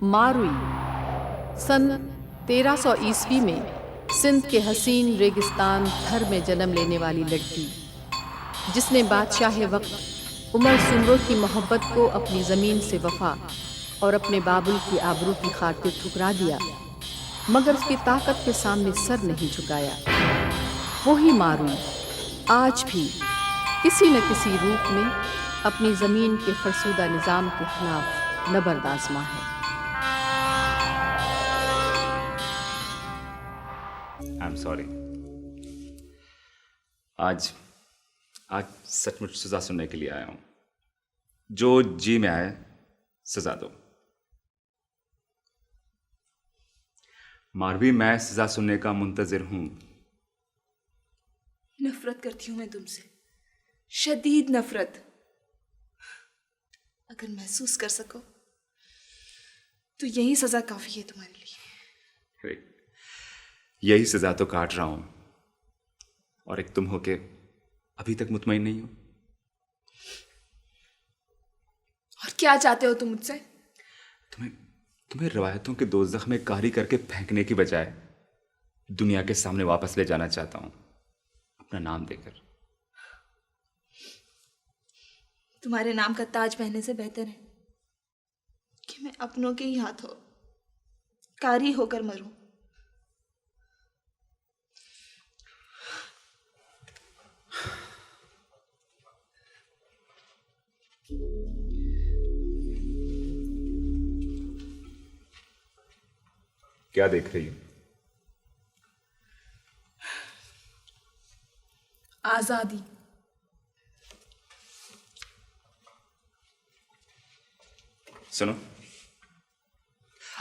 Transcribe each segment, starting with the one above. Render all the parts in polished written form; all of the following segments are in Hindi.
मारुई सन 1300 ईस्वी में सिंध के हसीन रेगिस्तान थर में जन्म लेने वाली लड़की, जिसने बादशाह वक्त उमर सुमरो की मोहब्बत को अपनी ज़मीन से वफा और अपने बाबुल की आबरू की खातिर ठुकरा दिया, मगर उसकी ताकत के सामने सर नहीं झुकाया। वही मारुई आज भी किसी न किसी रूप में अपनी ज़मीन के फरसूदा निज़ाम के खिलाफ लबरदाज़मा है। I am sorry. आज सचमुच सजा सुनने के लिए आया हूं। जो जी में आए सजा दो। मारवी, मैं सजा सुनने का मुंतजिर हूं। नफरत करती हूं मैं तुमसे, शदीद नफरत। अगर महसूस कर सको तो यही सजा काफी है तुम्हारे लिए। यही सजा तो काट रहा हूं, और एक तुम हो के अभी तक मुतमईन नहीं हो। और क्या चाहते हो तुम मुझसे? तुम्हें रवायतों के दोज़ख में कारी करके फेंकने की बजाय दुनिया के सामने वापस ले जाना चाहता हूं, अपना नाम देकर। तुम्हारे नाम का ताज पहनने से बेहतर है कि मैं अपनों के ही हाथों कारी होकर मरूं। क्या देख रही हो? आजादी। सुनो,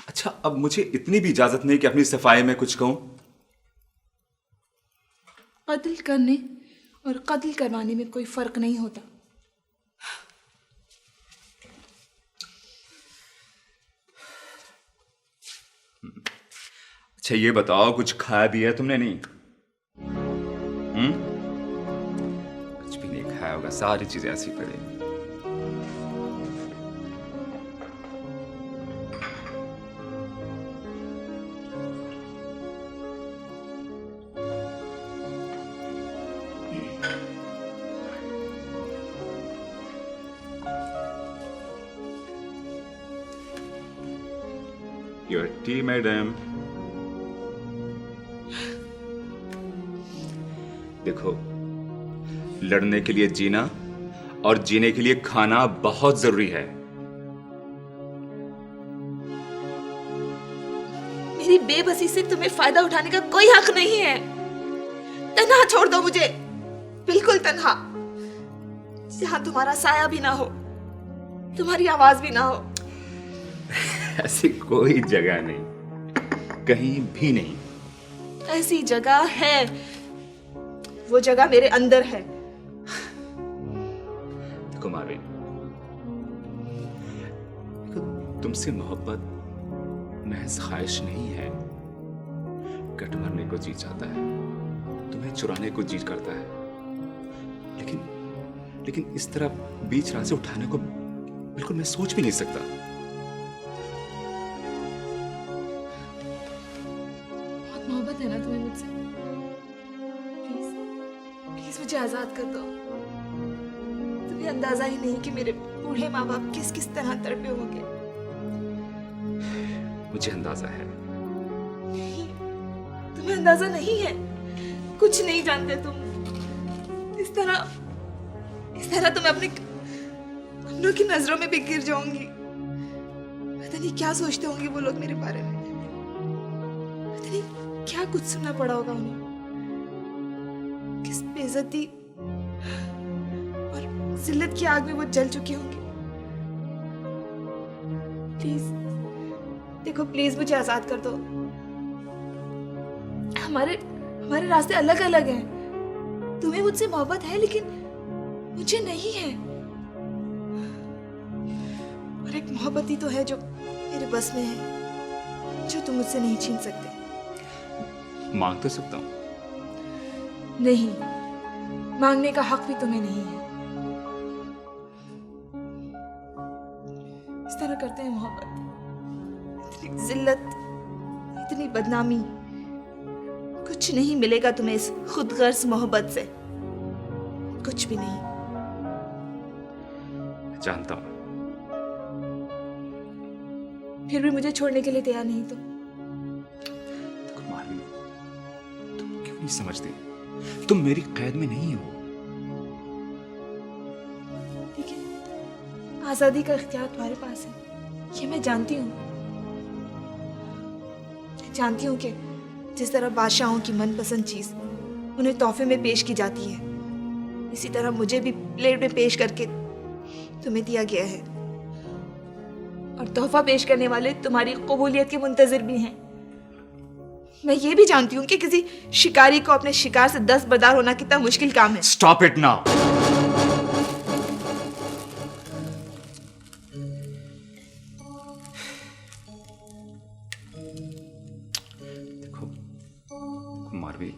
अच्छा, अब मुझे इतनी भी इजाजत नहीं कि अपनी सफाई में कुछ कहूं। कत्ल करने और कत्ल करवाने में कोई फर्क नहीं होता। अच्छा, ये बताओ, कुछ खाया भी है तुमने? नहीं, कुछ भी नहीं खाया होगा, सारी चीजें ऐसी पड़ी। Your tea, madam. देखो, लड़ने के लिए जीना और जीने के लिए खाना बहुत जरूरी है। मेरी बेबसी से तुम्हें फायदा उठाने का कोई हक नहीं है। तन्हा छोड़ दो मुझे, बिल्कुल तन्हा, जहां तुम्हारा साया भी ना हो, तुम्हारी आवाज भी ना हो। ऐसी कोई जगह नहीं, कहीं भी नहीं। ऐसी जगह है, वो जगह मेरे अंदर है। देखो मावी, तुमसे मोहब्बत महज ख्वाहिश नहीं है। कट मरने को जी चाहता है, तुम्हें चुराने को जी करता है, लेकिन इस तरह बीच राह से उठाने को बिल्कुल मैं सोच भी नहीं सकता। बहुत मोहब्बत है ना तुम्हें मुझसे? प्लीज मुझे आजाद कर दो। तुम्हें अंदाजा ही नहीं कि मेरे बूढ़े माँ बाप किस किस तरह तड़पे होंगे। मुझे अंदाजा है। नहीं, तुम्हें अंदाजा नहीं है, कुछ नहीं जानते तुम। इस तरह तुम अपनों की नजरों में भी गिर जाऊंगी। पता नहीं क्या सोचते होंगे वो लोग मेरे बारे में। पता नहीं क्या कुछ सुनना पड़ा होगा उन्हें, किस बेइज्जती और जिल्लत की आग में वो जल चुके होंगे। प्लीज देखो, प्लीज मुझे आजाद कर दो। हमारे रास्ते अलग अलग हैं। तुम्हें मुझसे मोहब्बत है लेकिन मुझे नहीं है। और एक मोहब्बत ही तो है जो मेरे बस में है, जो तुम मुझसे नहीं छीन सकते। मांग तो सकता हूं। नहीं, मांगने का हक भी तुम्हें नहीं है। इस तरह करते हैं मोहब्बत, जिल्लत, इतनी बदनामी, कुछ नहीं मिलेगा तुम्हें इस खुदगर्ज मोहब्बत से, कुछ भी नहीं। जानता हूं, फिर भी मुझे छोड़ने के लिए तैयार नहीं तुम। देखो मालवी, तुम क्यों नहीं समझती? तुम मेरी कैद में नहीं हो। ठीक है, आजादी का इख्तियार तुम्हारे पास है, ये मैं जानती हूँ। जानती हूँ कि जिस तरह बादशाहों की मनपसंद चीज उन्हें तोहफे में पेश की जाती है, इसी तरह मुझे भी प्लेट में पेश करके तुम्हें दिया गया है। और तोहफा पेश करने वाले तुम्हारी कबूलियत के मुंतजिर भी हैं। मैं ये भी जानती हूँ कि किसी शिकारी को अपने शिकार से दस्तबरदार होना कितना मुश्किल काम है। Stop it now. देखो मारवी,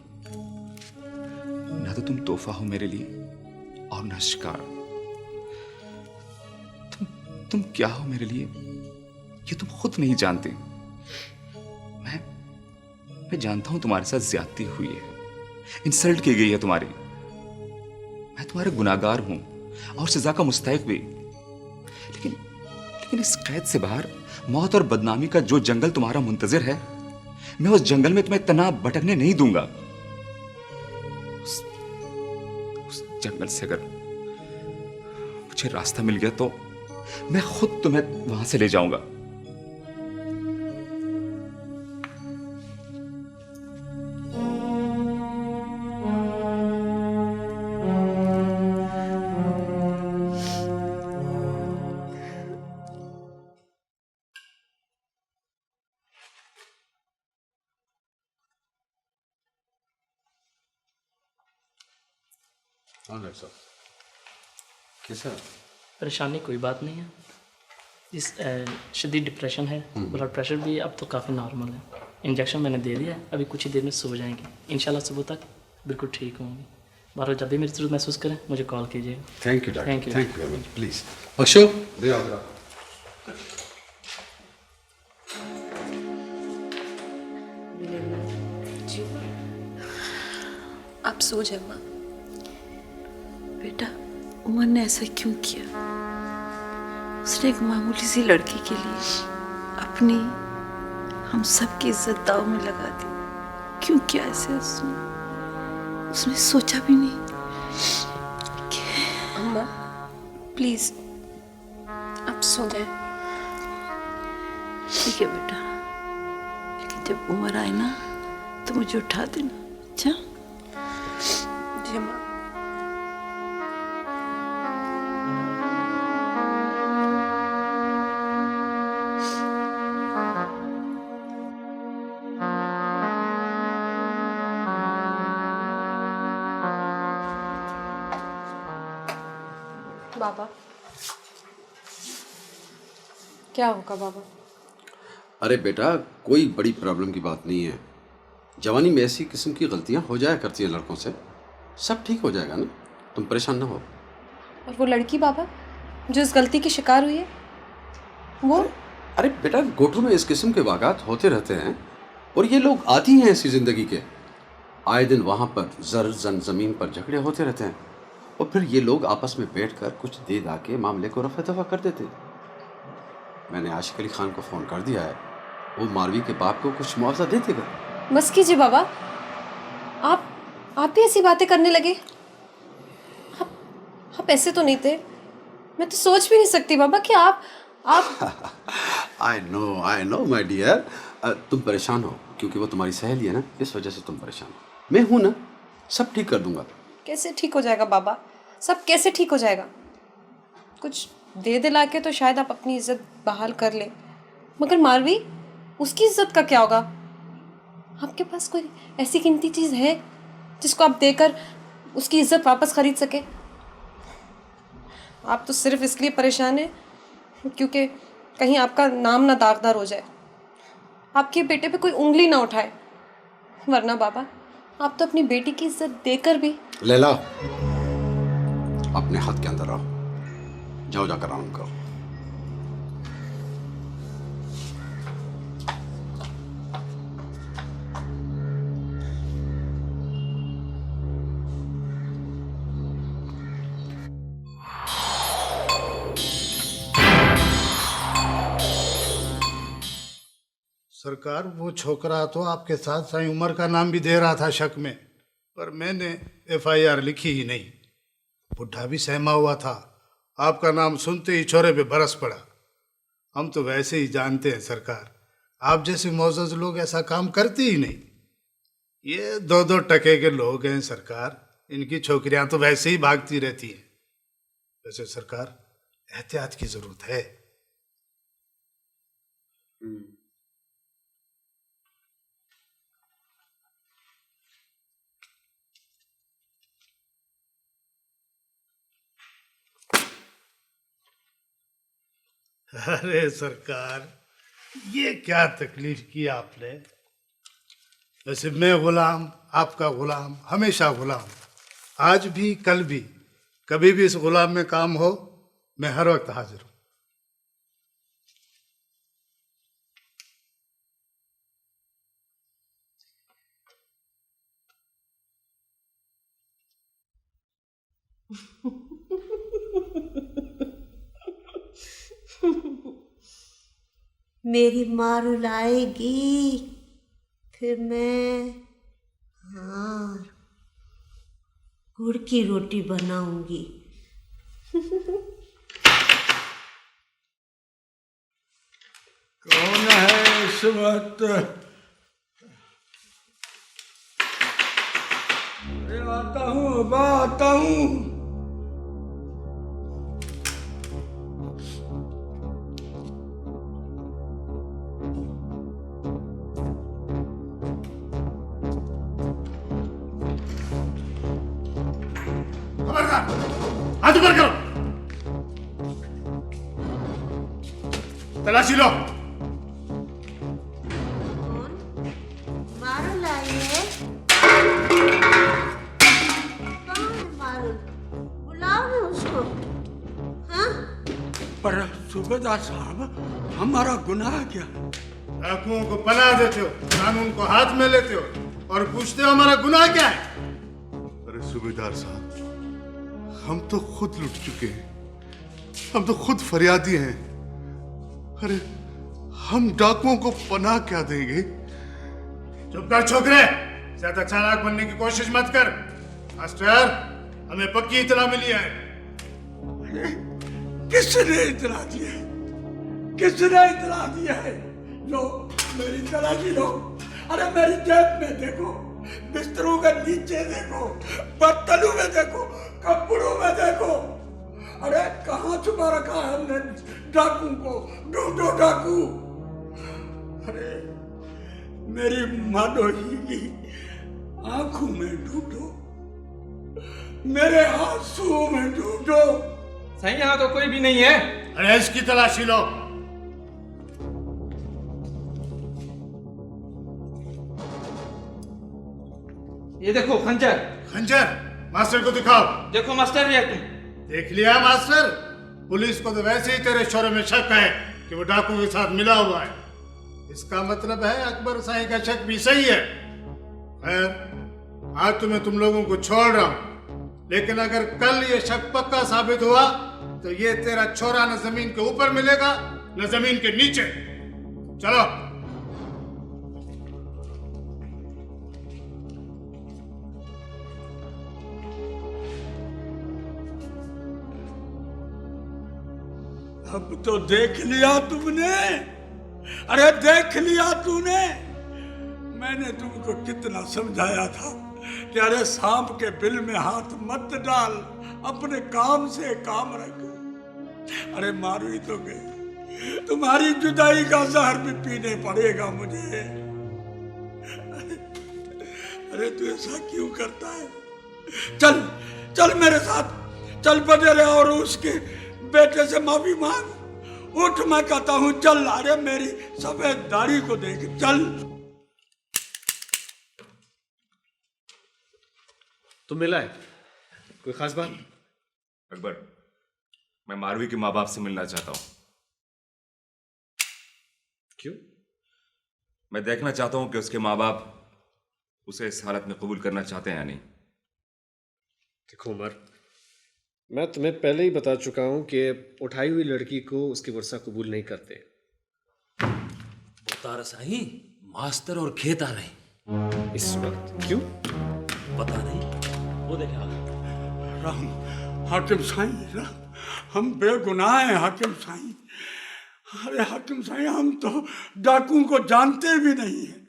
ना तो तुम तोहफा हो मेरे लिए और ना शिकार। तुम क्या हो मेरे लिए ये तुम खुद नहीं जानते। मैं जानता हूं तुम्हारे साथ ज्यादती हुई है, इंसल्ट की गई है तुम्हारी। मैं तुम्हारा गुनाहगार हूं और सजा का मुस्तहिक भी। लेकिन इस कैद से बाहर मौत और बदनामी का जो जंगल तुम्हारा मुंतजिर है, मैं उस जंगल में तुम्हें तना भटकने नहीं दूंगा। उस जंगल से अगर मुझे रास्ता मिल गया तो मैं खुद तुम्हें वहां से ले जाऊंगा। हाँ डॉक्टर साहब, कैसा? परेशानी कोई बात नहीं है, इस शदीद डिप्रेशन है, ब्लड प्रेशर भी अब तो काफ़ी नॉर्मल है। इंजेक्शन मैंने दे दिया है, अभी कुछ ही देर में सो जाएंगे। इंशाल्लाह सुबह तक बिल्कुल ठीक होंगे। बार जब भी मेरी ज़रूरत महसूस करें मुझे कॉल कीजिए। Thank you doctor, Thank you. Thank you very much. Please अक्षो, दे आओ जरा। आप सो जाए माँ। बेटा, उमर ने ऐसा क्यों किया? उसने एक मामूली सी लड़की के लिए अपनी, हम सब की इज्जत दाव में लगा दी। क्यों किया ऐसे उसने सोचा भी नहीं कि... अम्मा प्लीज आप सो जाए। ठीक है बेटा, लेकिन जब उमर आए ना तो मुझे उठा देना। अच्छा? जी अम्मा। बाबा, क्या होगा बाबा? अरे बेटा, कोई बड़ी प्रॉब्लम की बात नहीं है। जवानी में ऐसी किस्म की गलतियां हो जाया करती हैं लड़कों से, सब ठीक हो जाएगा ना, तुम परेशान ना हो। और वो लड़की बाबा जो इस गलती की शिकार हुई है, वो? अरे बेटा, गोटू में इस किस्म के वाक़ात होते रहते हैं और ये लोग आती हैं ऐसी ज़िंदगी के। आए दिन वहाँ पर ज़मीन पर झगड़े होते रहते हैं और फिर ये लोग आपस में बैठकर कुछ दे दा के मामले को रफ़ा दफ़ा कर देते। मैंने आशिक अली खान को फ़ोन कर दिया है, वो मारवी के बाप को कुछ मुआवजा दे देगा। बस कीजिए बाबा, आप भी ऐसी बातें करने लगे। आप ऐसे तो नहीं थे, मैं तो सोच भी नहीं सकती बाबा कि आप आई नो माय डियर, तुम परेशान हो क्योंकि वो तुम्हारी सहेली है ना, इस वजह से तुम परेशान हो। मैं हूँ ना, सब ठीक कर दूंगा। कैसे ठीक हो जाएगा बाबा? सब कैसे ठीक हो जाएगा? कुछ दे दिला के तो शायद आप अपनी इज्जत बहाल कर ले, मगर मारवी, उसकी इज्जत का क्या होगा? आपके पास कोई ऐसी कीमती चीज़ है जिसको आप देकर उसकी इज्जत वापस खरीद सके? आप तो सिर्फ इसलिए परेशान हैं क्योंकि कहीं आपका नाम ना दागदार हो जाए, आपके बेटे पे कोई उंगली ना उठाए। वरना बाबा, आप तो अपनी बेटी की इज्जत देकर भी... लैला, अपने हाथ के अंदर रहो, जाओ जाकर आराम करो। सरकार वो छोकरा तो आपके साथ साईं उमर का नाम भी दे रहा था शक में, पर मैंने FIR लिखी ही नहीं। बुढ़ा भी सहमा हुआ था, आपका नाम सुनते ही छोरे पे बरस पड़ा। हम तो वैसे ही जानते हैं सरकार, आप जैसे मोअज़्ज़ज़ लोग ऐसा काम करते ही नहीं। ये 2-2 टके के लोग हैं सरकार, इनकी छोकरियां तो वैसे ही भागती रहती हैं। वैसे सरकार, एहतियात की जरूरत है। अरे सरकार, ये क्या तकलीफ की आपने। वैसे मैं गुलाम, आपका गुलाम, हमेशा गुलाम, आज भी कल भी, कभी भी इस गुलाम में काम हो, मैं हर वक्त हाजिर हूं। मेरी माँ रुलाएगी, फिर मैं गुड़ की रोटी बनाऊंगी। कौन है इस वक्त? अरे आता हूँ, आता हूँ। हाथ ऊपर करो, तलाशी लो। मारुल आई है? कौन है मारुल? बुलाओ ना उसको। हाँ? पर सूबेदार साहब, हमारा गुनाह क्या? डाकुओं को पनाह देते हो, कानून को हाथ में लेते हो और पूछते हो हमारा गुनाह क्या है। अरे सूबेदार साहब, हम तो खुद लुट चुके हैं, हम तो खुद फरियादी हैं। अरे हम डाकुओं को पनाह क्या देंगे? चुप कर छोकरे, ज्यादा चालाक बनने की कोशिश मत कर। मास्टर, हमें पक्की इतला मिली है। किसने इतला दिया है? किसने इतला दिया है? लो, मेरी तलाशी लो। अरे मेरी जेब में देखो, बिस्तरों के नीचे देखो, बर्तनों में देखो, कपड़ों में देखो। अरे कहाँ छुपा रखा है हमने डाकू को? ढूंढो डाकू। अरे मेरी मानोही की आंखों में ढूंढो, मेरे आंसुओं में ढूंढो। सही, यहाँ तो कोई भी नहीं है। अरे इसकी तलाशी लो। ये देखो खंजर। खंजर? मास्टर को दिखाओ। देखो मास्टर, ये तुम देख लिया मास्टर? पुलिस को तो वैसे ही तेरे शोरे में शक है कि वो डाकू के साथ मिला हुआ है। इसका मतलब है अकबर साई का शक भी सही है। खैर, आज तो मैं तुम लोगों को छोड़ रहा हूं, लेकिन अगर कल ये शक पक्का साबित हुआ तो ये तेरा छोरा न जमीन के ऊपर मिलेगा न जमीन के नीचे। चलो। अब तो देख लिया तुमने। अरे देख लिया तूने। मैंने तुमको कितना समझाया था कि अरे सांप के बिल में हाथ मत डाल, अपने काम से काम रख। अरे मारू ही तो गई, तुम्हारी जुदाई का जहर भी पीने पड़ेगा मुझे। अरे तू ऐसा क्यों करता है? चल चल मेरे साथ, चल बदले और उसके बेटे से माफी मांग। उठ, मैं कहता हूं चल। अरे मेरी सफेद दाढ़ी को देख, चल। तुम मिला है? कोई खास बात? अकबर, मैं मारवी के माँ बाप से मिलना चाहता हूं। क्यों? मैं देखना चाहता हूं कि उसके माँ बाप उसे इस हालत में कबूल करना चाहते हैं या नहीं। देखो उमर, मैं तुम्हें पहले ही बता चुका हूं कि उठाई हुई लड़की को उसकी वर्षा कबूल नहीं करते। मुख्तार साईं, मास्टर और खेत आ रहे इस वक्त क्यों? पता नहीं, वो देखा। राम, हाकिम साईं, राम, हम बेगुनाह हैं हाकिम साईं। अरे हाकिम साईं, हम तो डाकुओं को जानते भी नहीं हैं।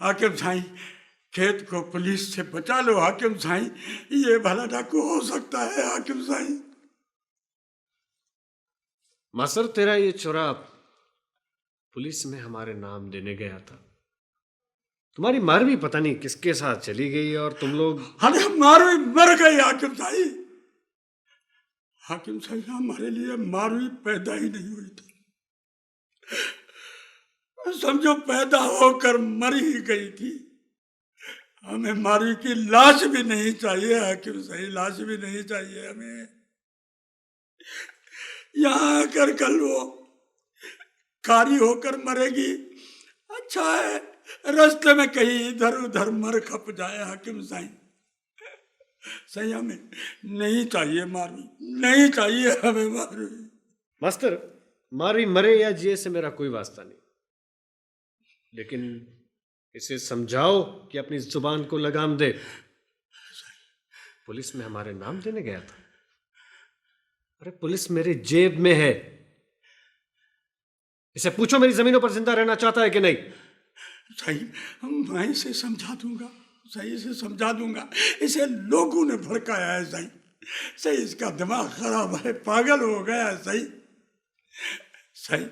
हाकिम साईं, खेत को पुलिस से बचा लो हाकिम साईं, ये भला डाकू हो सकता है हाकिम साईं। मास्टर, तेरा ये चोरा पुलिस में हमारे नाम देने गया था। तुम्हारी मारवी पता नहीं किसके साथ चली गई और तुम लोग। अरे मारवी मर गई हाकिम साईं। हाकिम साईं, हमारे लिए मारवी पैदा ही नहीं हुई थी, समझो पैदा होकर मर ही गई थी। हमें मारवी की लाश भी नहीं चाहिए हाकिम साईं, लाश भी नहीं चाहिए हमें। यहाँ आकर कल वो कारी होकर मरेगी, अच्छा है रास्ते में कहीं इधर उधर मर खप जाए हाकिम साईं। सही हमें नहीं चाहिए मारवी, नहीं चाहिए हमें मारवी। मास्टर, मारवी मरे या जिए से मेरा कोई वास्ता नहीं, लेकिन इसे समझाओ कि अपनी जुबान को लगाम दे। पुलिस में हमारे नाम देने गया था। अरे पुलिस मेरी जेब में है, इसे पूछो मेरी जमीनों पर जिंदा रहना चाहता है कि नहीं। सही, मैं इसे समझा दूंगा, सही से समझा दूंगा। इसे लोगों ने भड़काया है सही, सही इसका दिमाग खराब है, पागल हो गया है सही। सही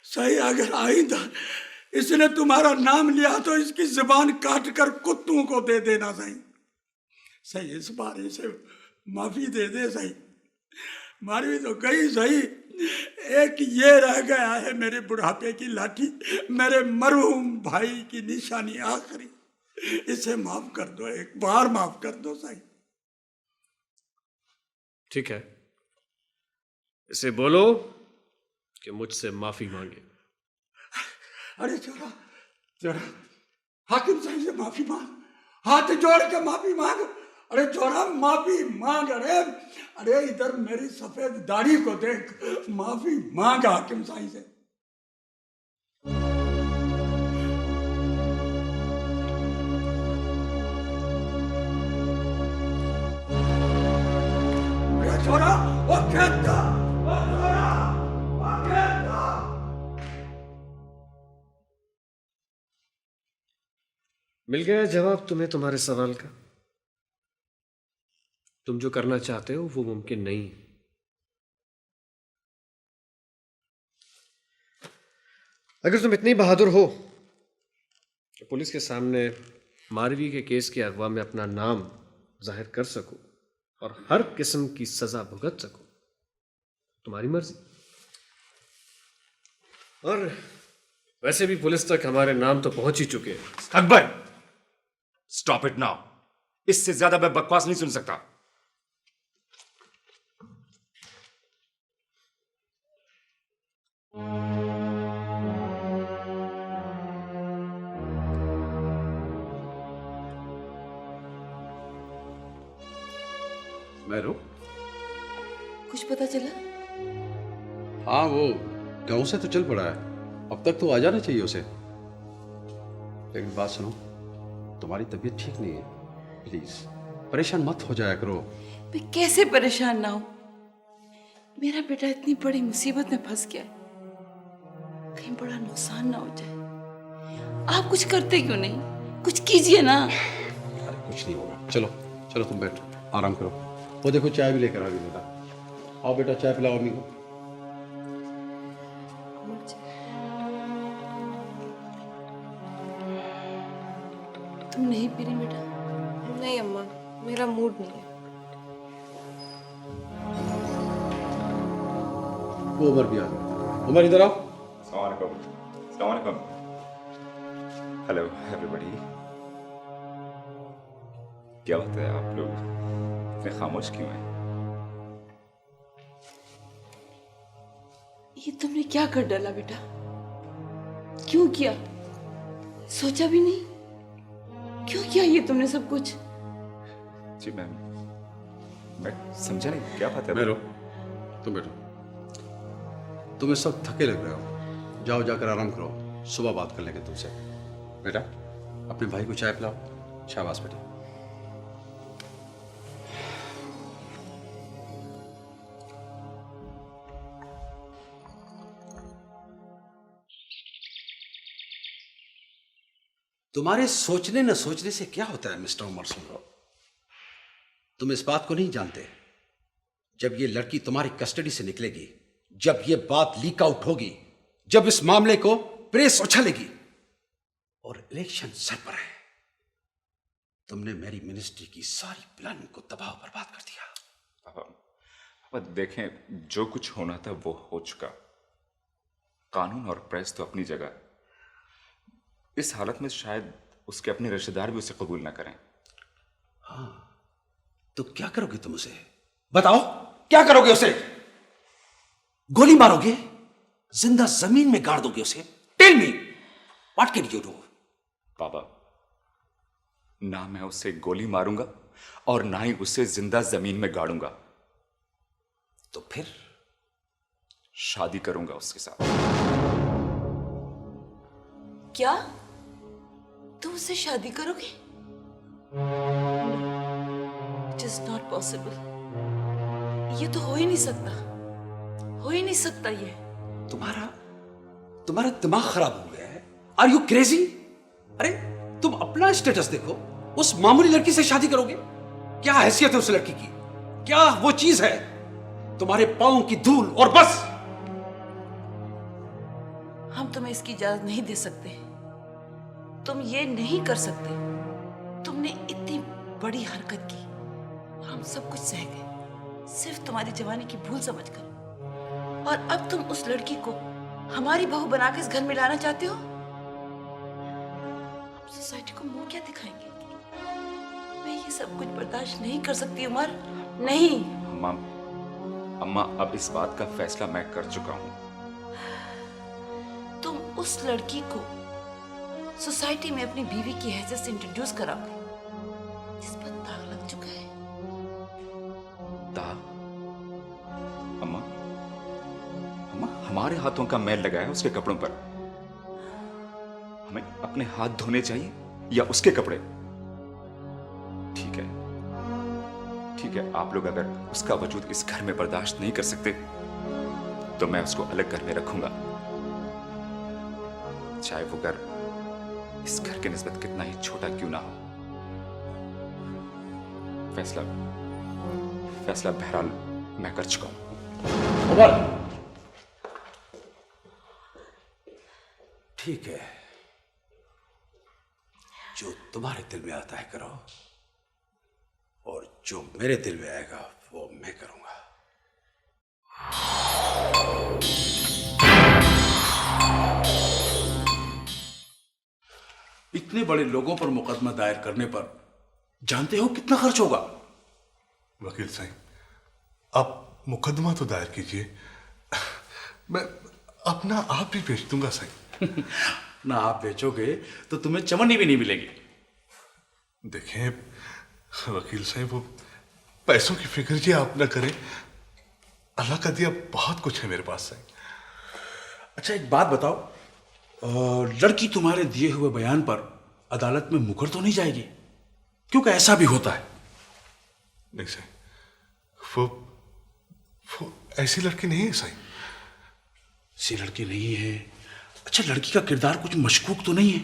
सही, अगर आइंदा इसने तुम्हारा नाम लिया तो इसकी जुबान काट कर कुत्तों को दे देना सही। सही, इस बार इसे माफी दे दे सही। मारवी तो गई सही, एक ये रह गया है मेरे बुढ़ापे की लाठी, मेरे मरहूम भाई की निशानी आखिरी। इसे माफ कर दो, एक बार माफ कर दो सही। ठीक है, इसे बोलो कि मुझसे माफी मांगे। अरे चोरा, चोरा, हाकिम साहब से माफी मांग, हाथ जोड़ के माफी मांग। अरे चोरा माफी मांग। अरे अरे इधर मेरी सफेद दाढ़ी को देख, माफी मांग हाकिम साहब से। अरे चोरा, वो खेत का, वो चोरा, वो खेत का। मिल गया जवाब तुम्हें तुम्हारे सवाल का। तुम जो करना चाहते हो वो मुमकिन नहीं है। अगर तुम इतनी बहादुर हो कि पुलिस के सामने मारवी के केस के अगवा में अपना नाम जाहिर कर सको और हर किस्म की सजा भुगत सको, तुम्हारी मर्जी। और वैसे भी पुलिस तक हमारे नाम तो पहुंच ही चुके हैं। Akbar, stop it now. इससे ज्यादा मैं बकवास नहीं सुन सकता। मैरो, कुछ पता चला? हाँ, वो गांव से तो चल पड़ा है, अब तक तो आ जाना चाहिए उसे। लेकिन बात सुनो, तुम्हारी तबीयत ठीक नहीं है, प्लीज परेशान मत हो जाया करो। मैं कैसे परेशान ना हूं? मेरा बेटा इतनी बड़ी मुसीबत में फंस गया है, कहीं बड़ा नुकसान ना हो जाए। आप कुछ करते क्यों नहीं? कुछ कीजिए ना। अरे कुछ नहीं होगा, चलो चलो तुम बैठो, आराम करो। वो देखो चाय भी लेकर आ गई बेटा। आओ बेटा, चाय पिलाओ अम्मी को। तुम नहीं पी रही बेटा? नहीं अम्मा, मेरा मूड नहीं है। वो उमर भी आ गया। उमर इधर आओ। अस्सलाम वालेकुम। Hello everybody. क्या बात है, आप लोग इतने खामोश क्यों हैं? ये तुमने क्या कर डाला बेटा? क्यों किया? सोचा भी नहीं? क्यों किया ये तुमने सब कुछ? जी मैम, मैं समझा नहीं, क्या बात है? मैरो, तुम बैठो। तुम इस वक्त थके लग रहे हो, जाओ जाकर आराम करो, सुबह बात कर लेंगे तुमसे। बेटा अपने भाई को चाय पिलाओ। शाबाश बेटा। तुम्हारे सोचने न सोचने से क्या होता है मिस्टर उमर सुमरो? तुम इस बात को नहीं जानते, जब ये लड़की तुम्हारी कस्टडी से निकलेगी, जब ये बात लीक आउट होगी, जब इस मामले को प्रेस उछलेगी और इलेक्शन सर पर है, तुमने मेरी मिनिस्ट्री की सारी प्लानिंग को तबाह बर्बाद कर दिया। पापा देखें, जो कुछ होना था वो हो चुका। कानून और प्रेस तो अपनी जगह। इस हालत में शायद उसके अपने रिश्तेदार भी उसे कबूल ना करें। हाँ, तो क्या करोगे तुम उसे? बताओ, क्या करोगे उसे? गोली मारोगे? जिंदा जमीन में गाड़ दोगे उसे? Tell me, what can you do? पापा, ना मैं उसे गोली मारूंगा और ना ही उसे जिंदा जमीन में गाड़ूंगा। तो फिर? शादी करूंगा उसके साथ। क्या तुम उससे शादी करोगे? It is not possible. ये तो हो ही नहीं सकता, हो ही नहीं सकता। ये तुम्हारा दिमाग खराब हो गया है। Are you crazy? अरे तुम अपना स्टेटस देखो, उस मामूली लड़की से शादी करोगे? क्या हैसियत है उस लड़की की? क्या वो चीज है? तुम्हारे पांव की धूल और बस। हम तुम्हें इसकी इजाजत नहीं दे सकते। तुम ये नहीं कर सकते। तुमने इतनी बड़ी हरकत की और हम सब कुछ सह गए, सिर्फ तुम्हारी जवानी की भूल समझकर। और अब तुम उस लड़की को हमारी बहू बना के इस घर में लाना चाहते हो? हम सोसाइटी को मुंह क्या दिखाएंगे? मैं ये सब कुछ बर्दाश्त नहीं कर सकती उमर, नहीं। अम्मा, अब इस बात का फैसला मैं कर चुका हूं। तुम उस लड़की को सोसाइटी में अपनी बीवी की हैसियत से इंट्रोड्यूस कराओगे, जिस पर दाग लग चुका है। दाग? अम्मा, हमारे हाथों का मैल लगा है उसके कपड़ों पर। हमें अपने हाथ धोने चाहिए या उसके कपड़े? ठीक है, आप लोग अगर उसका वजूद इस घर में बर्दाश्त नहीं कर सकते तो मैं उसको अलग घर में रखूंगा, चाहे वो घर इस घर के निस्बत कितना ही छोटा क्यों ना हो। फैसला बहरहाल मैं कर चुका हूं। ठीक है, जो तुम्हारे दिल में आता है करो, और जो मेरे दिल में आएगा वो मैं करूंगा। इतने बड़े लोगों पर मुकदमा दायर करने पर जानते हो कितना खर्च होगा? वकील साहब, आप मुकदमा तो दायर कीजिए, मैं अपना आप भी बेच दूंगा साहब। ना आप बेचोगे तो तुम्हें चमनी भी नहीं मिलेगी। देखें वकील साहब, वो पैसों की फिक्र जी आप ना करें, अल्लाह का दिया बहुत कुछ है मेरे पास साहब। अच्छा एक बात बताओ, लड़की तुम्हारे दिए हुए बयान पर अदालत में मुकर तो नहीं जाएगी? क्योंकि ऐसा भी होता है। नहीं साहब, वो ऐसी लड़की नहीं है साहब। ऐसी लड़की नहीं है? अच्छा, लड़की का किरदार कुछ मशकूक तो नहीं है?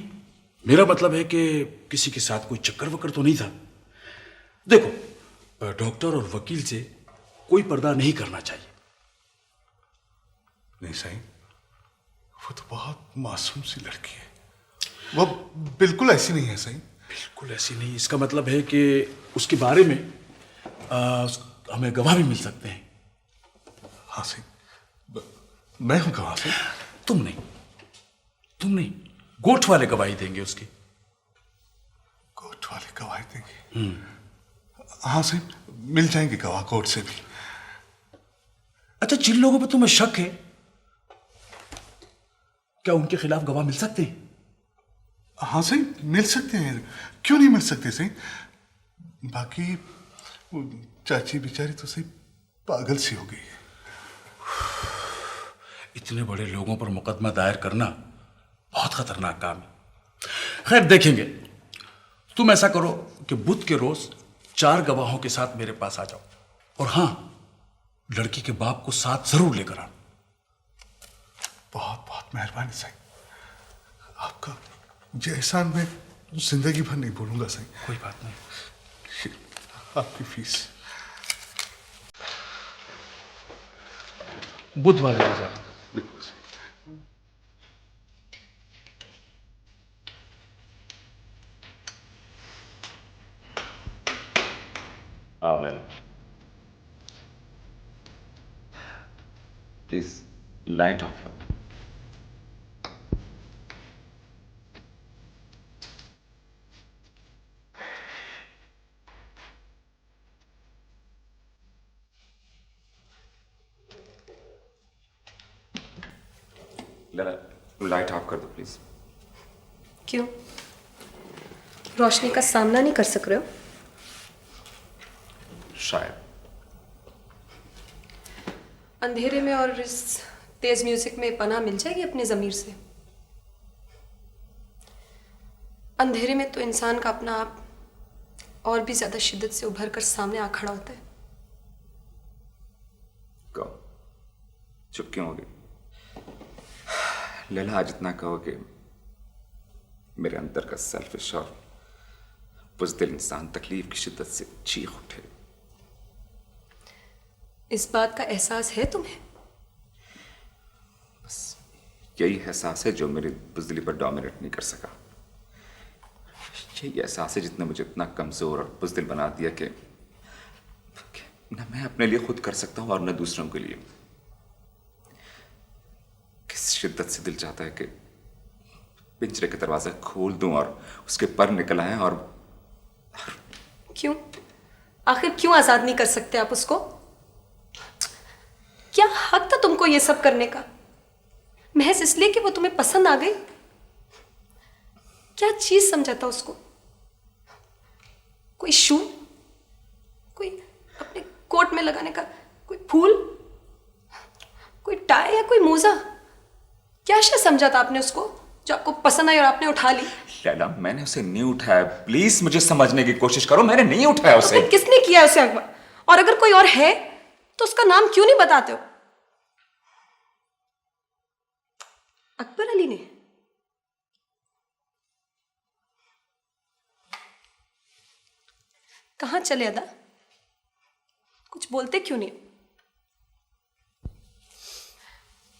मेरा मतलब है कि किसी के साथ कोई चक्कर वक्कर तो नहीं था? देखो, डॉक्टर और वकील से कोई पर्दा नहीं करना चाहिए। नहीं साहब, वो तो बहुत मासूम सी लड़की है, वो बिल्कुल ऐसी नहीं है साहब। बिल्कुल ऐसी नहीं, इसका मतलब है कि उसके बारे में हमें गवाह भी मिल सकते हैं। हाँ साहब, मैं हूं गवाह साहब। तुम नहीं, गोठ वाले गवाही देंगे उसकी। कोर्ट वाले गवाही देंगे? हाँ साहब, मिल जाएंगे गवाह कोर्ट से भी। अच्छा, जिन लोगों पर तुम्हें शक है, क्या उनके खिलाफ गवाह मिल सकते हैं? हाँ साहब, मिल सकते हैं, क्यों नहीं मिल सकते साहब। बाकी वो चाची बेचारी तो सही पागल सी हो गई है। इतने बड़े लोगों पर मुकदमा दायर करना बहुत खतरनाक काम है। खैर देखेंगे। तुम ऐसा करो कि बुध के रोज 4 गवाहों के साथ मेरे पास आ जाओ, और हां, लड़की के बाप को साथ जरूर लेकर आना। बहुत बहुत मेहरबानी साईं, आपका ये एहसान मैं जिंदगी भर नहीं भूलूंगा साईं। कोई बात नहीं। आपकी फीस बुध वाले आ जाओ। Please light of. Light of कर दो प्लीज। क्यों? रोशनी का सामना नहीं कर सक रहे हो? शायद। अंधेरे में और इस तेज म्यूजिक में पनाह मिल जाएगी अपने ज़मीर से। अंधेरे में तो इंसान का अपना आप और भी ज्यादा शिद्दत से उभर कर सामने आ खड़ा होता है। कहो, चुप क्यों हो गई? लैला, आज इतना कहो कि मेरे अंदर का सेल्फिश और बुज़दिल इंसान तकलीफ की शिद्दत से चीख उठे। इस बात का एहसास है तुम्हें? बस यही एहसास है जो मेरी बुज़दिली पर डोमिनेट नहीं कर सका। यही एहसास है जितने मुझे इतना कमजोर और बुज़दिल बना दिया कि न मैं अपने लिए खुद कर सकता हूं और न दूसरों के लिए। किस शिद्दत से दिल चाहता है कि पिंजरे का दरवाजा खोल दूं और उसके पर निकल आए। और क्यों? आखिर क्यों आजाद नहीं कर सकते आप उसको? क्या हक था तुमको ये सब करने का? महज इसलिए कि वो तुम्हें पसंद आ गई? क्या चीज समझा था उसको? कोई शू, कोई अपने कोट में लगाने का कोई फूल, कोई टाई या कोई मोजा? क्या शय समझा था आपने उसको जो आपको पसंद आई और आपने उठा ली? लैला, मैंने उसे नहीं उठाया। प्लीज मुझे समझने की कोशिश करो, मैंने नहीं उठाया उसे। तो किसने किया उसे अगवा? और अगर कोई और है तो उसका नाम क्यों नहीं बताते हो? अकबर अली ने? कहां चले अदा? कुछ बोलते क्यों नहीं?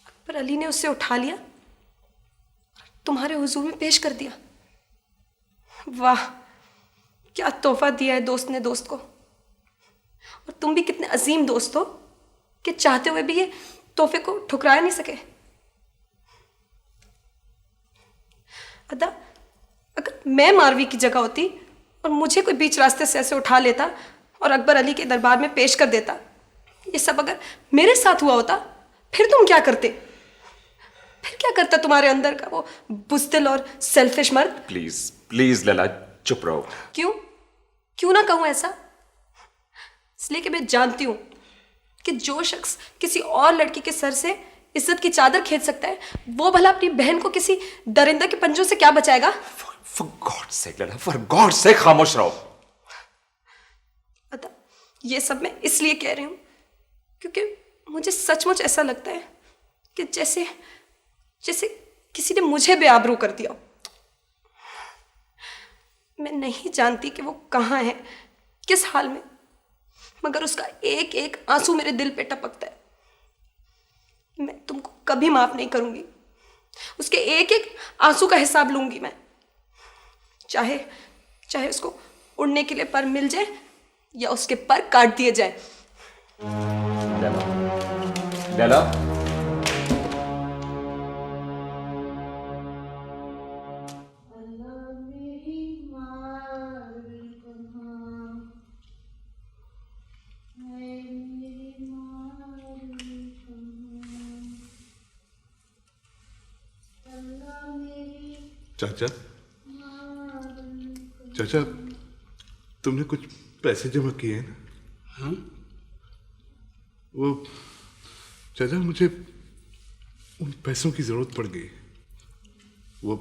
अकबर अली ने उसे उठा लिया, तुम्हारे हुजूर में पेश कर दिया। वाह, क्या तोहफा दिया है दोस्त ने दोस्त को। और तुम भी कितने अजीम दोस्त हो कि चाहते हुए भी ये तोहफे को ठुकराया नहीं सके। अदा, अगर मैं मारवी की जगह होती और मुझे कोई बीच रास्ते से ऐसे उठा लेता और अकबर अली के दरबार में पेश कर देता, ये सब अगर मेरे साथ हुआ होता, फिर तुम क्या करते? फिर क्या करता तुम्हारे अंदर का वो बुज़दिल और सेल्फिश मर्द? प्लीज प्लीज लैला, चुप रहो। क्यों? क्यों ना कहूं ऐसा? इसलिए कि मैं जानती हूं कि जो शख्स किसी और लड़की के सर से इज्जत की चादर खींच सकता है, वो भला अपनी बहन को किसी दरिंदा के पंजों से क्या बचाएगा? For God's sake, Laila, for God's sake, खामोश रहो। अदा, ये सब मैं इसलिए कह रही हूं क्योंकि मुझे सचमुच ऐसा लगता है कि जैसे जैसे किसी ने मुझे बेआबरू कर दिया। मैं नहीं जानती कि वो कहाँ है, किस हाल में, मगर उसका एक एक आंसू मेरे दिल पे टपकता है। मैं तुमको कभी माफ नहीं करूंगी। उसके एक एक आंसू का हिसाब लूंगी मैं, चाहे चाहे उसको उड़ने के लिए पर मिल जाए या उसके पर काट दिए जाए। लैला, चाचा, चाचा, तुमने कुछ पैसे जमा किए हैं ना? हाँ? वो चाचा, उन पैसों की जरूरत पड़ गई। वो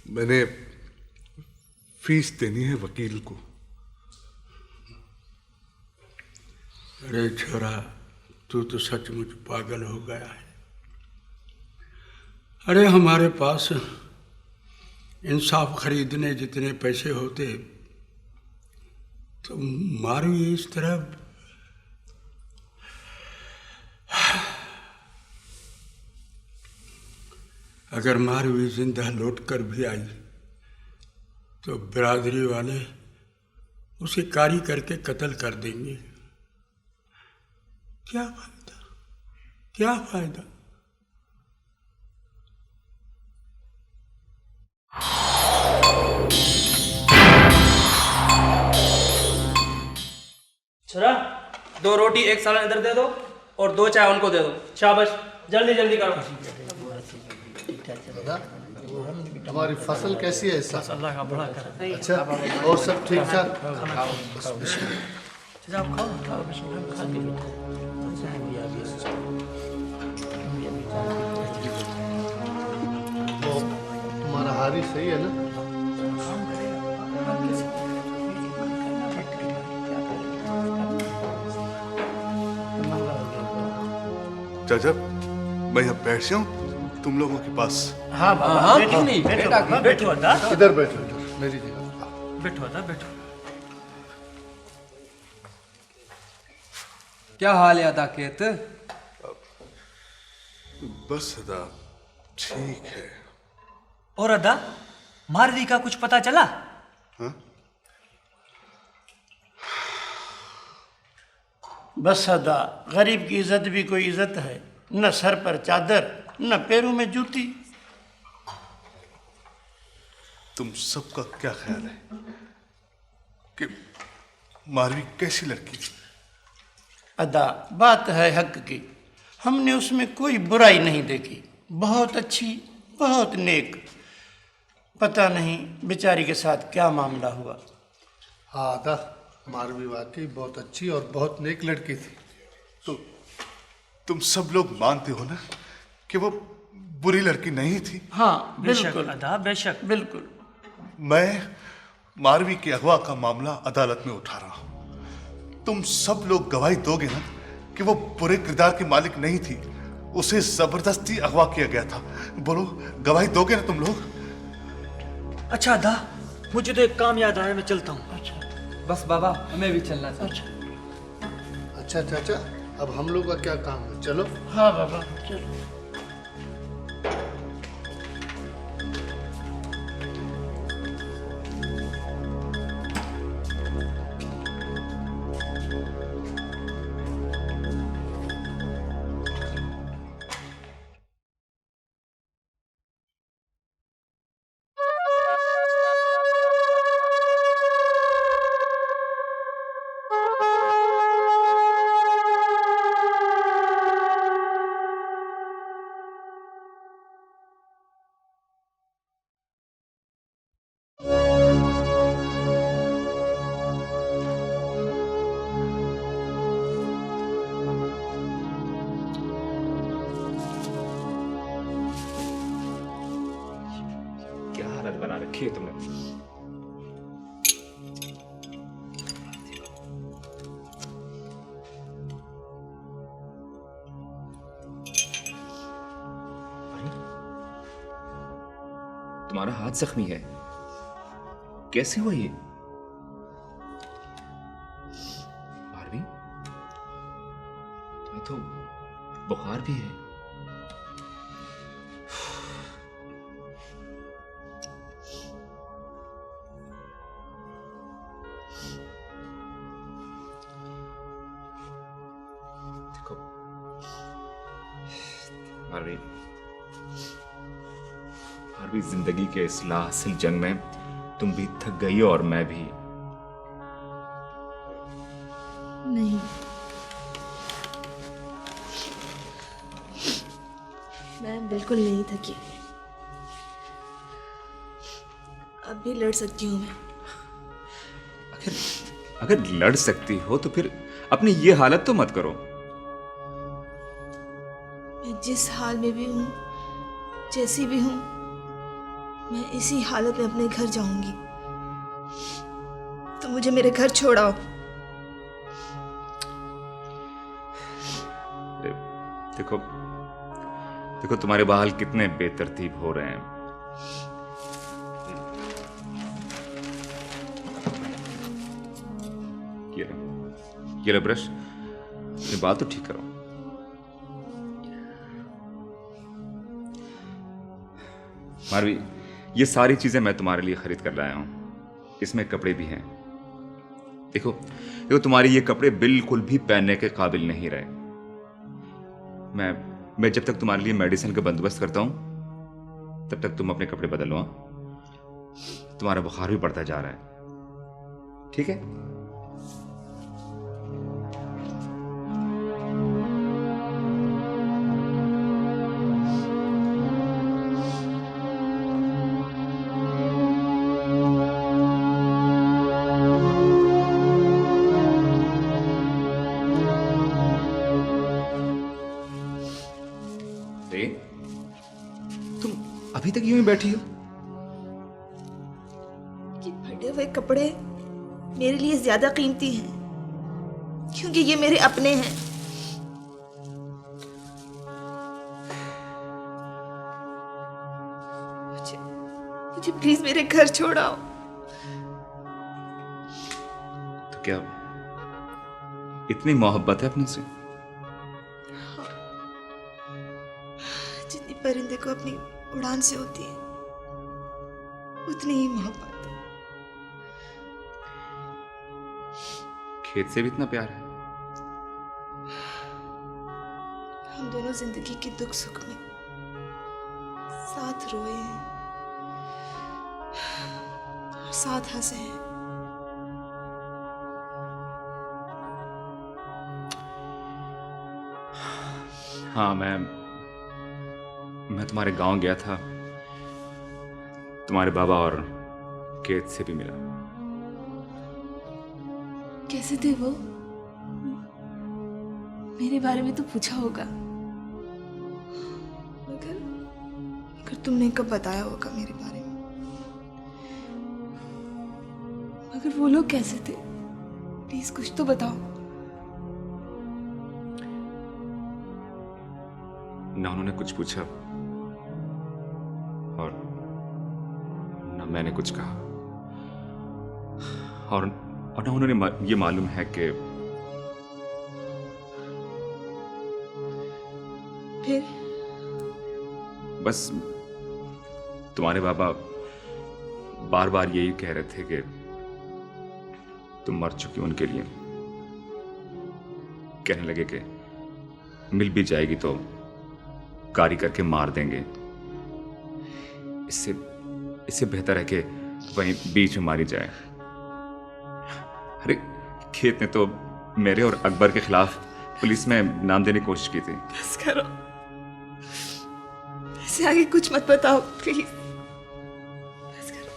मैंने फीस देनी है वकील को। अरे छोरा, तू तो सचमुच पागल हो गया है। अरे हमारे पास इंसाफ खरीदने जितने पैसे होते तो मारवी इस तरह अगर मारवी जिंदा लौट कर भी आई तो बिरादरी वाले उसे कारी करके कत्ल कर देंगे। क्या फायदा, क्या फायदा। छोरा, 2 रोटी 1 सालन इधर दे दो और 2 चाय उनको दे दो। शाबाश, जल्दी जल्दी करो। दादा, हमारी फसल कैसी है इस साल? अल्लाह का बड़ा कर। अच्छा, और सब ठीक ठाक? तुम्हारा हारी सही है ना? चाचा, मैं यहाँ बैठ जाऊँ तुम लोगों के पास? हाँ बाबा, बैठो नहीं, बैठो अदा। इधर बैठो, इधर मेरी जगह। बैठो अदा, बैठो। क्या हाल है अदा केत? बस अदा ठीक है। और अदा, मारवी का कुछ पता चला? हाँ? बस अदा, गरीब की इज्जत भी कोई इज्जत है? न सर पर चादर, न पैरों में जूती। तुम सबका क्या ख्याल है कि मारवी कैसी लड़की थी? अदा, बात है हक की, हमने उसमें कोई बुराई नहीं देखी। बहुत अच्छी, बहुत नेक। पता नहीं बेचारी के साथ क्या मामला हुआ। हाँ अदा, मारवी वाकई बहुत अच्छी और बहुत नेक लड़की थी। तो तुम सब लोग मानते हो ना कि वो बुरी लड़की नहीं थी? हाँ बेशक बिल्कुल अदा, बेशक। बिल्कुल। मैं मारवी के अगवा का मामला अदालत में उठा रहा हूं। तुम सब लोग गवाही दोगे ना कि वो बुरे किरदार की मालिक नहीं थी, उसे जबरदस्ती अगवा किया गया था। बोलो, गवाही दोगे ना तुम लोग? अच्छा अदा, मुझे तो एक काम याद आया, मैं चलता हूँ। अच्छा बस बाबा, हमें भी चलना था। अच्छा चाचा, अब हम लोग का क्या काम है? चलो। हाँ बाबा, चलो। बना रखी है तुमने। तुम्हारा हाथ जख्मी है, कैसे हुआ ये? मारवी, तुम्हें तो बुखार भी है। मारवी, जिंदगी के इस लासिल जंग में तुम भी थक गई हो और मैं भी। नहीं, मैं बिल्कुल नहीं थकी। अब भी लड़ सकती हूँ मैं। अगर लड़ सकती हो तो फिर अपनी ये हालत तो मत करो। मैं जिस हाल में भी हूँ जैसी भी हूं, मैं इसी हालत में अपने घर जाऊंगी। तो मुझे मेरे घर छोड़ाओ। देखो देखो तुम्हारे बाल कितने बेतरतीब हो रहे हैं। ये लो ब्रश, ये बाल तो ठीक करो। मारवी, ये सारी चीजें मैं तुम्हारे लिए खरीद कर लाया हूं। इसमें कपड़े भी हैं। देखो देखो, तुम्हारे ये कपड़े बिल्कुल भी पहनने के काबिल नहीं रहे। मैं जब तक तुम्हारे लिए मेडिसिन का बंदोबस्त करता हूं, तब तक तुम अपने कपड़े बदल लो। तुम्हारा बुखार भी बढ़ता जा रहा है, ठीक है? अभी तक यूं ही बैठी हो? ये फटे हुए कपड़े मेरे लिए ज्यादा कीमती हैं, क्योंकि ये मेरे अपने हैं। मुझे प्लीज मेरे घर छोड़ाओ। तो क्या इतनी मोहब्बत है अपने से? जितनी परिंदे को अपनी उड़ान से होती है, उतनी ही मोहब्बत। खेत से भी इतना प्यार है? हम दोनों जिंदगी के दुख सुख में साथ रोए हैं और साथ हंसे हैं। हाँ, मैं तुम्हारे गांव गया था। तुम्हारे बाबा और केत से भी मिला। कैसे थे वो? मेरे बारे में तो पूछा होगा, मगर तुमने कब बताया होगा मेरे बारे में? मगर वो लोग कैसे थे? प्लीज कुछ तो बताओ। ना उन्होंने कुछ पूछा और ना मैंने कुछ कहा, और ना उन्होंने ये मालूम है कि फिर बस तुम्हारे बाबा बार बार यही कह रहे थे कि तुम मर चुकी उनके लिए। कहने लगे कि मिल भी जाएगी तो कारी करके मार देंगे। इससे बेहतर है कि वहीं बीच में मारी जाए। अरे खेत ने तो मेरे और अकबर के खिलाफ पुलिस में नाम देने की कोशिश की थी। बस करो, इससे आगे कुछ मत बताओ प्लीज। बस करो।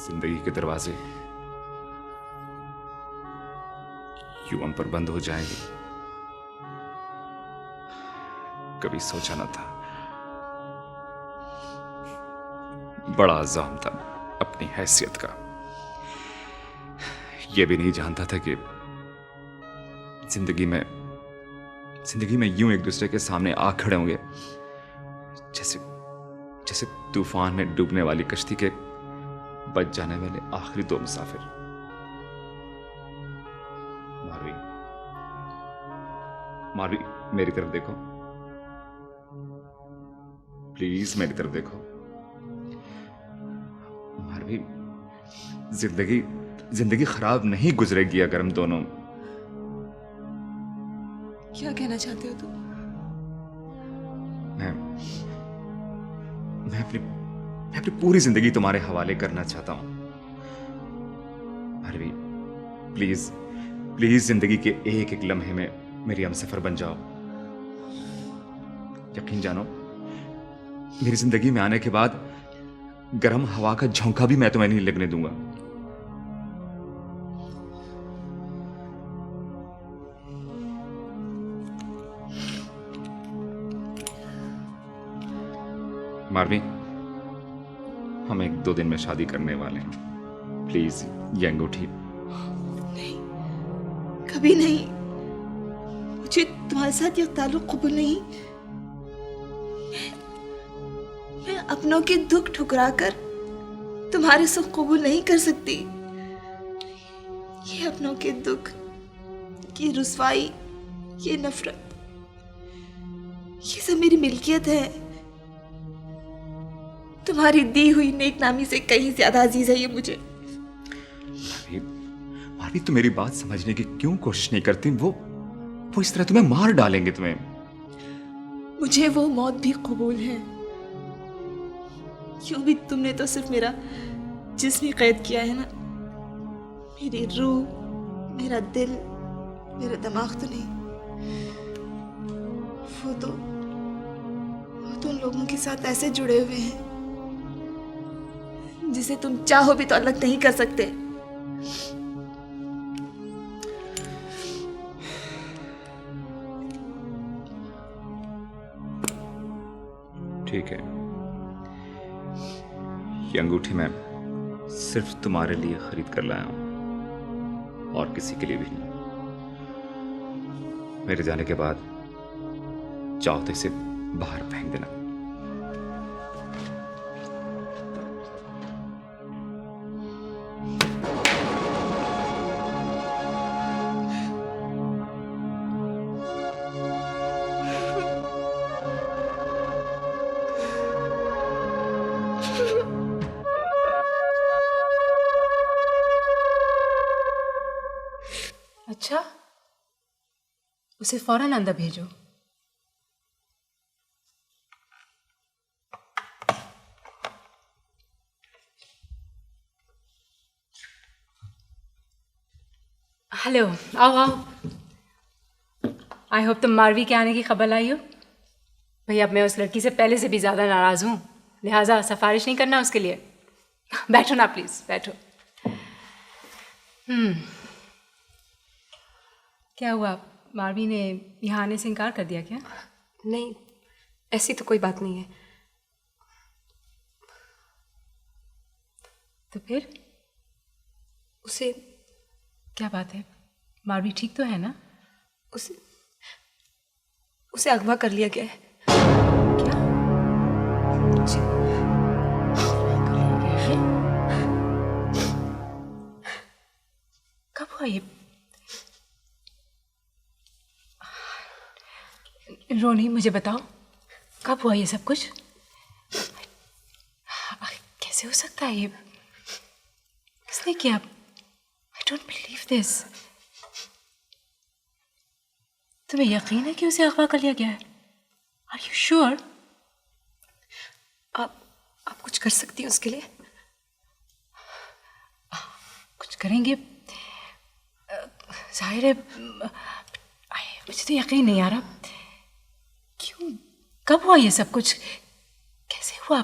जिंदगी के दरवाजे यूं हम पर बंद हो जाएंगे, कभी सोचा न था। बड़ा अज़ाम था अपनी हैसियत का। यह भी नहीं जानता था कि जिंदगी में यूं एक दूसरे के सामने आ खड़े होंगे जैसे तूफान में डूबने वाली कश्ती के बच जाने वाले आखिरी दो मुसाफिर। मारवी, मेरी तरफ देखो प्लीज, मेरी तरफ देखो। मारवी, जिंदगी खराब नहीं गुजरेगी अगर हम दोनों। क्या कहना चाहते हो तुम? मैं अपनी पूरी जिंदगी तुम्हारे हवाले करना चाहता हूं। मारवी, प्लीज जिंदगी के एक एक लम्हे में मेरी हमसफर बन जाओ। यकीन जानो, मेरी जिंदगी में आने के बाद गर्म हवा का झोंका भी मैं तुम्हें नहीं लगने दूंगा। मारवी, हम 1-2 दिन में शादी करने वाले हैं। प्लीज ये अंगूठी। नहीं, कभी नहीं। मुझे तुम्हारे साथ ये ताल्लुक कबूल नहीं। मैं अपनों के दुख ठुकराकर तुम्हारे सुख कबूल नहीं कर सकती। ये अपनों के दुख, ये रुसवाई, ये नफरत, ये सब मेरी मिल्कियत है। तुम्हारी दी हुई नेक नामी से कहीं ज्यादा अजीज है ये मुझे। मारवी, तुम मेरी बात समझने की क्यों कोशिश नहीं करती? वो इस तरह तुम्हें मार डालेंगे तुम्हें। मुझे वो मौत भी कबूल है। क्यों भी तुमने तो सिर्फ मेरा जिस्म ही कैद किया है ना, मेरी रूह, मेरा दिल, मेरा दिमाग तो नहीं। वो तो उन लोगों के साथ ऐसे जुड़े हुए हैं जिसे तुम चाहो भी तो अलग नहीं कर सकते। ठीक है, ये अंगूठी मैं सिर्फ तुम्हारे लिए खरीद कर लाया हूं और किसी के लिए भी नहीं। मेरे जाने के बाद चाहो तो इसे बाहर फेंक देना। अच्छा, उसे फौरन अंदर भेजो। हेलो, आओ आओ। आई होप तुम मारवी के आने की खबर लाई हो। भाई अब मैं उस लड़की से पहले से भी ज़्यादा नाराज़ हूँ, लिहाजा सिफारिश नहीं करना उसके लिए। बैठो ना प्लीज़, बैठो। क्या हुआ, मारवी ने यहाँ आने से इनकार कर दिया क्या? नहीं, ऐसी तो कोई बात नहीं है। तो फिर उसे क्या बात है? मारवी ठीक तो है ना? उसे अगवा कर लिया गया है। क्या? कब हुआ ये? रोनी, मुझे बताओ कब हुआ ये सब कुछ? कैसे हो सकता है ये? किसने किया? I don't believe this. तुम्हें यकीन है कि उसे अगवा कर लिया गया है? Are you sure? आप कुछ कर सकती हैं उसके लिए? कुछ करेंगे, जाहिर है। मुझे तो यकीन नहीं आ रहा। क्यों? कब हुआ ये सब कुछ? कैसे हुआ?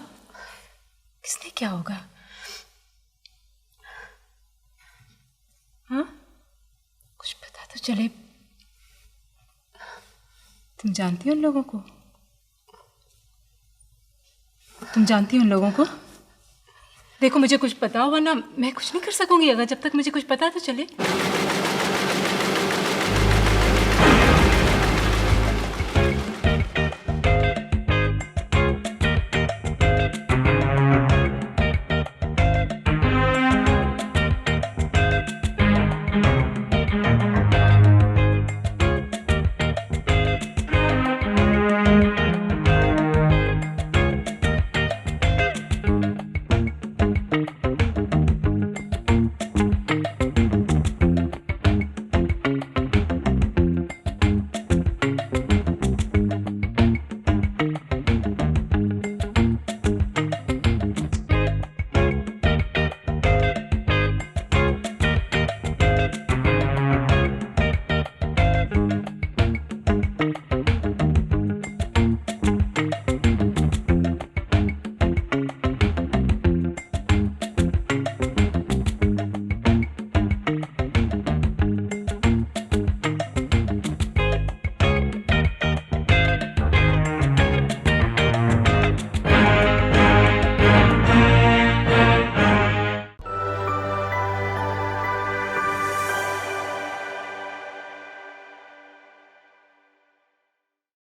किसने क्या होगा? हाँ, कुछ पता तो चले। तुम जानती हो उन लोगों को? तुम जानती हो उन लोगों को? देखो, मुझे कुछ पता हो, वरना मैं कुछ नहीं कर सकूंगी अगर जब तक मुझे कुछ पता तो चले।